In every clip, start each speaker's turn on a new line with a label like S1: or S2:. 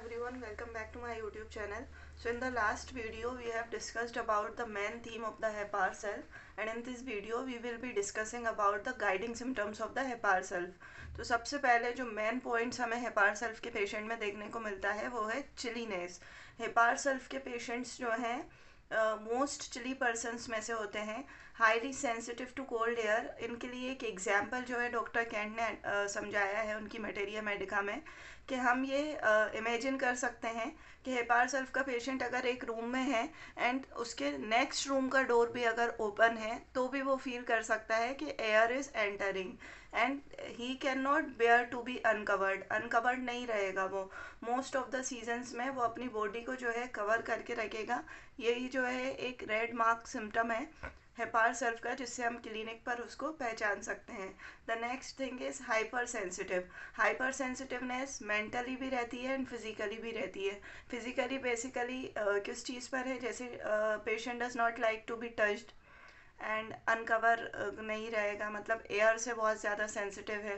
S1: everyone, welcome back to my YouTube channel. So in the last video we have discussed about the main theme of the Hepar self, and in this video we will be discussing about the guiding symptoms of the Hepar self. तो सबसे पहले जो main points हमें hepar sulph के patient में देखने को मिलता है वो है चिलीनेस। हेपार सेल्फ के पेशेंट्स जो हैं मोस्ट चिली पर्सनस में से होते हैं, highly sensitive to cold air. इनके लिए एक एग्जाम्पल जो है डॉक्टर कैंट ने समझाया है उनकी मटेरिया मेडिका में, कि हम ये इमेजिन कर सकते हैं कि हेपार सेल्फ का पेशेंट अगर एक रूम में है एंड उसके नेक्स्ट रूम का डोर भी अगर ओपन है तो भी वो फील कर सकता है कि air is entering and he can not bear to be uncovered नहीं रहेगा। वो मोस्ट ऑफ द सीजन्स में वो अपनी बॉडी को जो है कवर करके रखेगा। यही जो है एक रेड मार्क सिम्टम है हेपार सेल्फ का, जिससे हम क्लिनिक पर उसको पहचान सकते हैं। The next thing is hyper sensitiveness mentally भी रहती है एंड फिजिकली भी रहती है। फिजिकली बेसिकली किस चीज़ पर है, जैसे patient does not like to be touched and uncover नहीं रहेगा, मतलब एयर से बहुत ज़्यादा सेंसिटिव है,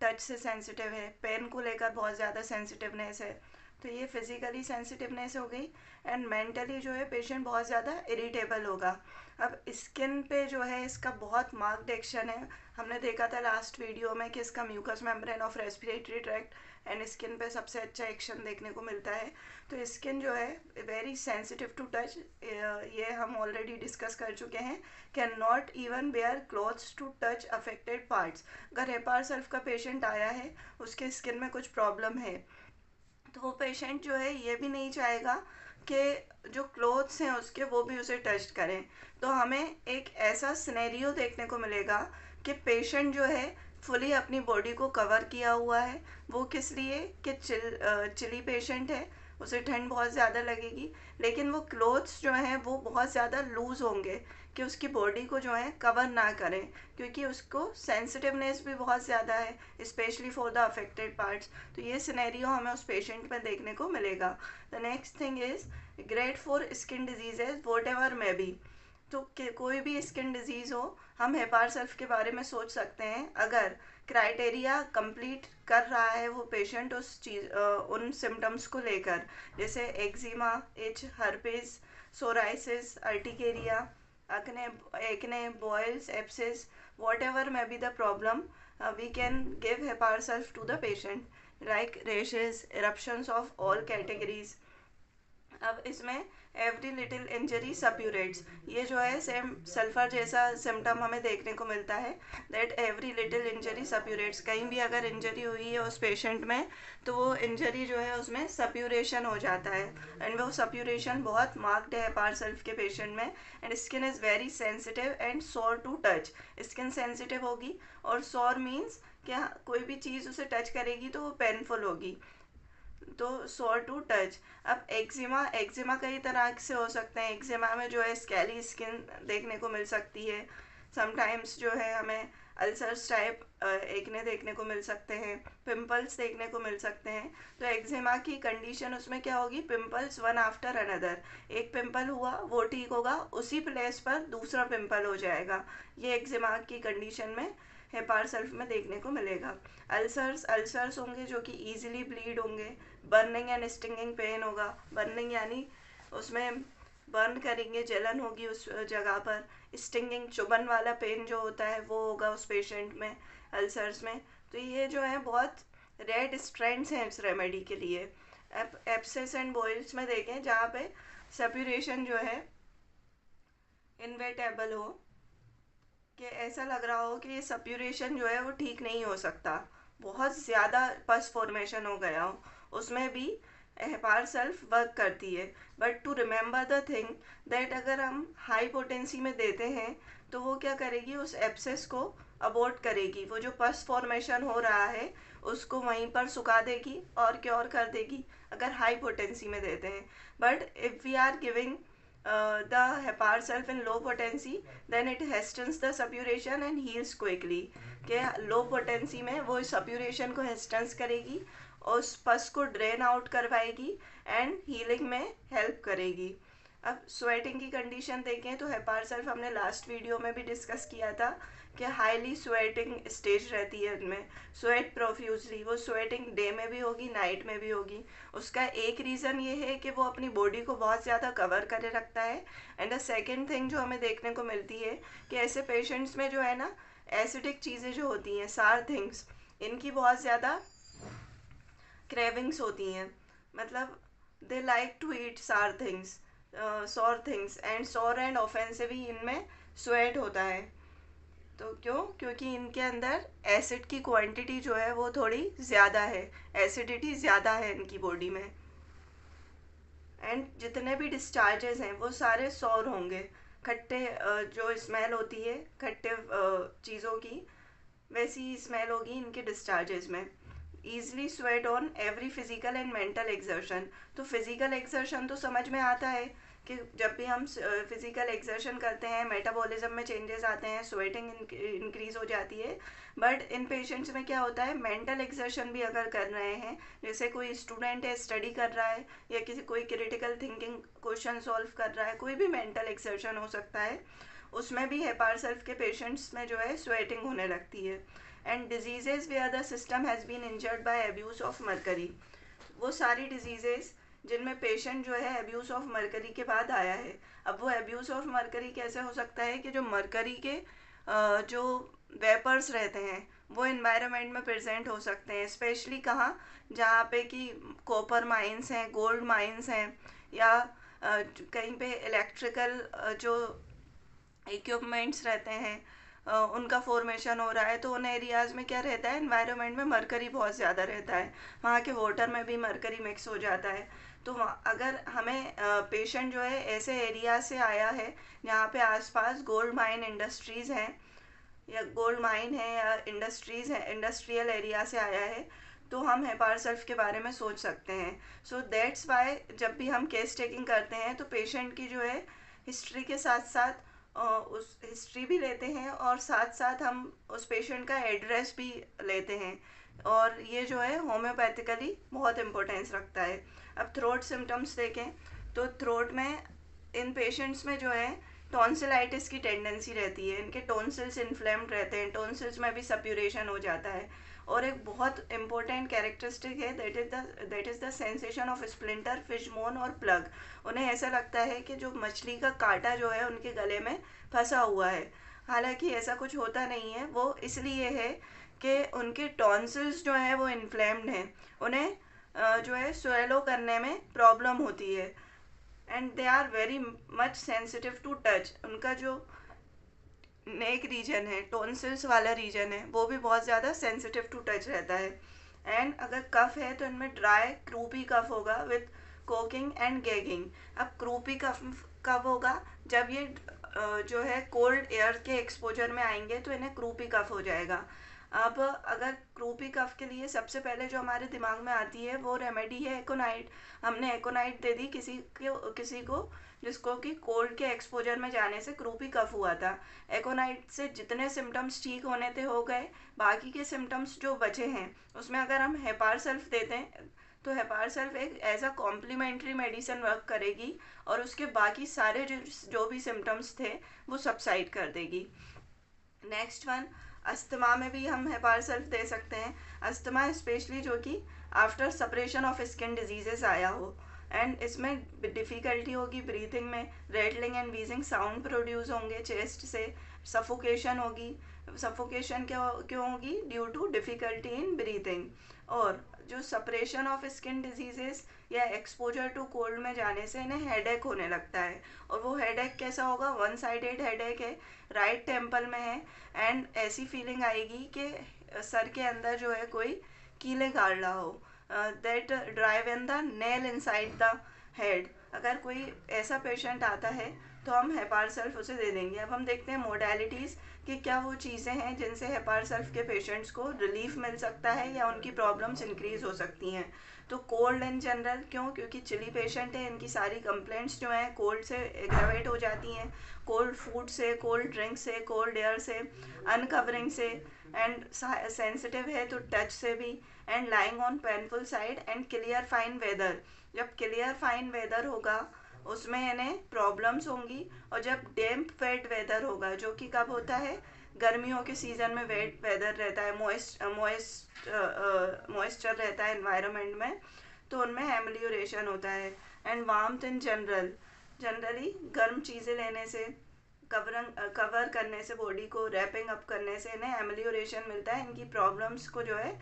S1: टच से सेंसिटिव है, पेन को लेकर बहुत ज़्यादा सेंसिटिवनेस है। तो ये फिज़िकली सेंसिटिवनेस हो गई। एंड मेंटली जो है पेशेंट बहुत ज़्यादा इरिटेबल होगा। अब स्किन पे जो है इसका बहुत मार्क्ड एक्शन है। हमने देखा था लास्ट वीडियो में कि इसका mucous membrane of respiratory tract and skin पे सबसे अच्छा एक्शन देखने को मिलता है। तो स्किन जो है वेरी सेंसिटिव टू टच, ये हम ऑलरेडी डिस्कस कर चुके हैं। Can not even bear clothes to touch affected parts. अगर हेपार सेल्फ का पेशेंट आया है, उसके स्किन में कुछ प्रॉब्लम है, तो वो पेशेंट जो है ये भी नहीं चाहेगा कि जो क्लोथ्स हैं उसके वो भी उसे टच करें। तो हमें एक ऐसा सिनेरियो देखने को मिलेगा कि पेशेंट जो है फुली अपनी बॉडी को कवर किया हुआ है। वो किस लिए कि चिली पेशेंट है, उसे ठंड बहुत ज़्यादा लगेगी, लेकिन वो क्लोथ्स जो हैं वो बहुत ज़्यादा लूज़ होंगे कि उसकी बॉडी को जो है कवर ना करें, क्योंकि उसको सेंसिटिवनेस भी बहुत ज़्यादा है specially for the affected parts. तो ये सिनेरियो हमें उस पेशेंट में देखने को मिलेगा। The next thing is great for skin diseases what ever may B. तो कोई भी स्किन डिजीज़ हो, हम हेपार सेल्फ के बारे में सोच सकते हैं। अगर क्राइटेरिया कंप्लीट कर रहा है वो पेशेंट उस चीज़ उन सिम्टम्स को लेकर, जैसे eczema, itch, herpes, psoriasis, urticaria, acne, boils, abscess, whatever may be the problem, we can give Hepar self to the patient like rashes, eruptions of all categories। अब इसमें एवरी लिटिल इंजरी सप्यूरेट्स, ये जो है same sulphur जैसा symptom हमें देखने को मिलता है, दैट एवरी लिटिल इंजरी सप्यूरेट्स। कहीं भी अगर इंजरी हुई है उस पेशेंट में तो वो इंजरी जो है उसमें सप्यूरेशन हो जाता है, एंड वो सप्यूरेशन बहुत मार्क्ड है हेपार सेल्फ के पेशेंट में। And skin is very sensitive and सोर टू टच। स्किन सेंसिटिव होगी और सोर मीन्स क्या, कोई भी चीज़ उसे टच करेगी तो वो पेनफुल होगी, तो सोर टू टच। अब एक्जिमा कई तरह से हो सकते हैं। एक्जिमा में जो है स्कैली स्किन देखने को मिल सकती है। समटाइम्स जो है हमें अल्सर्स टाइप एक्ने देखने को मिल सकते हैं, पिंपल्स देखने को मिल सकते हैं। तो एक्जिमा की कंडीशन उसमें क्या होगी, पिंपल्स वन आफ्टर अनदर। एक पिंपल हुआ वो ठीक होगा, उसी प्लेस पर दूसरा पिंपल हो जाएगा। ये एक्जिमा की कंडीशन में हेपार सेल्फ में देखने को मिलेगा। अल्सर्स होंगे जो कि ईजिली ब्लीड होंगे। बर्निंग एंड स्टिंगिंग पेन होगा। बर्निंग यानी उसमें बर्न करेंगे, जलन होगी उस जगह पर। स्टिंगिंग चुभन वाला पेन जो होता है वो होगा उस पेशेंट में अल्सर्स में। तो ये जो है बहुत रेड स्ट्रेंड्स हैं इस रेमेडी के लिए। एप्सिस एंड बॉइल्स में देखें जहाँ पे सप्यूरेशन जो है इनवेटेबल हो, कि ऐसा लग रहा हो कि ये सप्यूरेशन जो है वो ठीक नहीं हो सकता, बहुत ज़्यादा पस फॉर्मेशन हो गया हो, उसमें भी हेपार सेल्फ वर्क करती है। But to remember the thing that अगर हम हाई पोटेंसी में देते हैं तो वो क्या करेगी, उस एब्सेस को अबॉर्ट करेगी। वो जो पस फॉर्मेशन हो रहा है उसको वहीं पर सुखा देगी और क्योर कर देगी अगर हाई पोटेंसी में देते हैं। But if we are giving the Hepar self in low potency, then it hastens the suppuration and heals quickly। के लो पोटेंसी में वो सप्यूरेशन को हेस्टेंस करेगी और उस पस को ड्रेन आउट करवाएगी एंड हीलिंग में हेल्प करेगी। अब स्वेटिंग की कंडीशन देखें तो हेपार सल्फ हमने लास्ट वीडियो में भी डिस्कस किया था कि हाईली स्वेटिंग स्टेज रहती है उनमें, स्वेट प्रोफ्यूजली, वो स्वेटिंग डे में भी होगी नाइट में भी होगी। उसका एक रीज़न ये है कि वो अपनी बॉडी को बहुत ज़्यादा कवर करे रखता है। एंड द सेकेंड थिंग जो हमें देखने को मिलती है कि ऐसे पेशेंट्स में जो है ना, एसिडिक चीज़ें जो होती हैं, सार थिंग्स, इनकी बहुत ज़्यादा क्रेविंग्स होती हैं। मतलब they like to eat sour things, sour things, and sour and offensive ही इनमें स्वेट होता है। तो क्यों? क्योंकि इनके अंदर एसिड की क्वांटिटी जो है वो थोड़ी ज़्यादा है, एसिडिटी ज़्यादा है इनकी बॉडी में। एंड जितने भी डिस्चार्जेस हैं वो सारे सॉर होंगे, खट्टे, जो स्मेल होती है खट्टे चीज़ों की, वैसी स्मेल होगी इनके डिस्चार्जेस में। Easily sweat on every physical and mental exertion. तो फिजिकल एक्सर्शन तो समझ में आता है कि जब भी हम फिजिकल एक्सर्शन करते हैं मेटाबॉलिज्म में चेंजेस आते हैं, स्वेटिंग इंक्रीज हो जाती है। बट इन पेशेंट्स में क्या होता है, मेंटल एक्सर्शन भी अगर कर रहे हैं, जैसे कोई स्टूडेंट है स्टडी कर रहा है, या किसी कोई क्रिटिकल थिंकिंग क्वेश्चन सॉल्व कर रहा है, कोई भी मेंटल एक्सर्शन हो सकता है, उसमें भी हेपार सल्फ के पेशेंट्स में जो है स्वेटिंग होने लगती है। And diseases where the system has been injured by abuse of mercury, वो सारी डिजीजेज जिनमें पेशेंट जो है अब्यूज़ ऑफ मरकरी के बाद आया है। अब वो अब्यूज़ ऑफ मरकरी कैसे हो सकता है कि जो मरकरी के जो वेपर्स रहते हैं वो इन्वायरमेंट में प्रेजेंट हो सकते हैं, स्पेशली कहाँ, जहाँ पे कि कॉपर माइंस हैं, गोल्ड माइंस हैं, या कहीं पे इलेक्ट्रिकल जो इक्विपमेंट्स रहते हैं, उनका फॉर्मेशन हो रहा है, तो उन एरियाज़ में क्या रहता है, एनवायरनमेंट में मरकरी बहुत ज़्यादा रहता है, वहाँ के वाटर में भी मरकरी मिक्स हो जाता है। तो अगर हमें पेशेंट जो है ऐसे एरिया से आया है जहाँ पे आसपास गोल्ड माइन इंडस्ट्रीज़ हैं, या गोल्ड माइन है, या इंडस्ट्रीज़ है, इंडस्ट्रियल एरिया से आया है, तो हम हेपार सल्फ के बारे में सोच सकते हैं। सो दैट्स वाई जब भी हम केस टेकिंग करते हैं तो पेशेंट की जो है हिस्ट्री के साथ साथ उस हिस्ट्री भी लेते हैं, और साथ साथ हम उस पेशेंट का एड्रेस भी लेते हैं, और ये जो है होम्योपैथिकली बहुत इम्पोर्टेंस रखता है। अब थ्रोट सिम्टम्स देखें तो थ्रोट में इन पेशेंट्स में जो है टॉन्सिलाइटिस की टेंडेंसी रहती है, इनके टॉन्सिल्स इन्फ्लेम्ड रहते हैं, टॉन्सिल्स में भी सप्यूरेशन हो जाता है। और एक बहुत इंपॉर्टेंट कैरेक्टरिस्टिक है, that is the sensation of splinter, फिशमोन और प्लग। उन्हें ऐसा लगता है कि जो मछली का कांटा जो है उनके गले में फंसा हुआ है, हालांकि ऐसा कुछ होता नहीं है। वो इसलिए है कि उनके टॉन्सिल्स जो हैं वो इन्फ्लेम्ड हैं, उन्हें जो है स्वेलो करने में प्रॉब्लम होती है, and they are very much sensitive to touch. उनका जो नेक रीजन है, टॉन्सिल्स वाला रीजन है, वो भी बहुत ज़्यादा सेंसिटिव टू टच रहता है। एंड अगर कफ है तो इनमें ड्राई क्रूपी कफ होगा विथ कोकिंग एंड गैगिंग। अब क्रूपी कफ कब होगा, जब ये जो है कोल्ड एयर के एक्सपोजर में आएंगे तो इन्हें क्रूपी कफ हो जाएगा। अब अगर क्रूपी कफ के लिए सबसे पहले जो हमारे दिमाग में आती है वो रेमेडी है एकोनाइट। हमने एकोनाइट दे दी किसी को जिसको कि कोल्ड के एक्सपोजर में जाने से क्रूपी कफ हुआ था। एकोनाइट से जितने सिम्टम्स ठीक होने थे हो गए, बाकी के सिम्टम्स जो बचे हैं उसमें अगर हम हेपार सल्फ देते हैं तो हेपार सल्फ एक as a complementary medicine work करेगी, और उसके बाकी सारे जो भी सिम्टम्स थे वो सबसाइड कर देगी। नेक्स्ट वन, अस्थमा में भी हम हेपार सल्फ दे सकते हैं। अस्थमा स्पेशली जो कि after separation of skin diseases आया हो, एंड इसमें डिफ़िकल्टी होगी ब्रीथिंग में, rattling and wheezing sound produce होंगे चेस्ट से, सफोकेशन होगी। सफोकेशन क्यों होगी? Due to difficulty in breathing. और जो सेपरेशन ऑफ स्किन डिजीजेस या एक्सपोजर टू कोल्ड में जाने से इन्हें हेडेक होने लगता है, और वो हेडेक कैसा होगा? वन साइडेड हेडेक है, राइट टेम्पल में है, एंड ऐसी फीलिंग आएगी कि सर के अंदर जो है कोई कीले गाड़ रहा हो, that drive in the nail inside the head. अगर कोई ऐसा पेशेंट आता है तो हम हेपार सल्फ उसे दे देंगे। अब हम देखते हैं मोडालिटीज़ कि क्या वो चीज़ें हैं जिनसे हेपार सल्फ के पेशेंट्स को रिलीफ मिल सकता है या उनकी प्रॉब्लम्स इंक्रीज हो सकती हैं। तो कोल्ड इन जनरल, क्यों? क्योंकि चिली पेशेंट है, इनकी सारी कंप्लेंट्स जो हैं कोल्ड से एग्रावेट हो जाती हैं, कोल्ड फूड से, कोल्ड ड्रिंक से, कोल्ड एयर से, अनकवरिंग से, एंड सेंसिटिव है तो टच से भी, and lying on painful side, and clear fine weather. जब क्लियर फाइन वेदर होगा उसमें इन्हें प्रॉब्लम्स होंगी। और जब डैम्प वेट वेदर होगा, जो कि कब होता है, गर्मियों के सीज़न में वेट वेदर रहता है, मॉइस्चर रहता है एनवायरनमेंट में, तो उनमें एमलियोरेशन होता है। एंड वार्मथ इन जनरली गर्म चीज़ें लेने से, कवर करने से, बॉडी को रैपिंग अप करने से इन्हें एमलियोरेशन मिलता है, इनकी प्रॉब्लम्स को जो है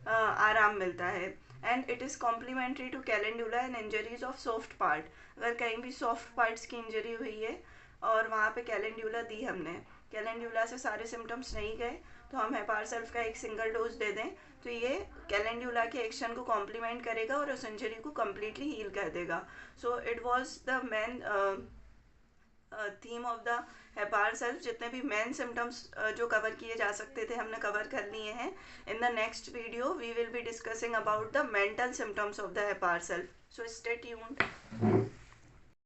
S1: आराम मिलता है। And it is complementary to calendula and injuries of soft part. अगर कहीं भी सॉफ्ट पार्ट्स की इंजरी हुई है और वहाँ पे कैलेंडुला दी हमने, कैलेंडुला से सारे सिम्टम्स नहीं गए, तो हम हेपार सल्फ का एक सिंगल डोज दे दें, तो ये कैलेंडुला के एक्शन को कॉम्प्लीमेंट करेगा और उस इंजरी को कम्प्लीटली हील कर देगा। So it was the main theme of the hepar sulph. जितने भी मेन सिम्टम्स जो कवर किए जा सकते थे हमने कवर कर लिए हैं। In the next video we will be discussing about the mental symptoms of the hepar sulph, so stay tuned.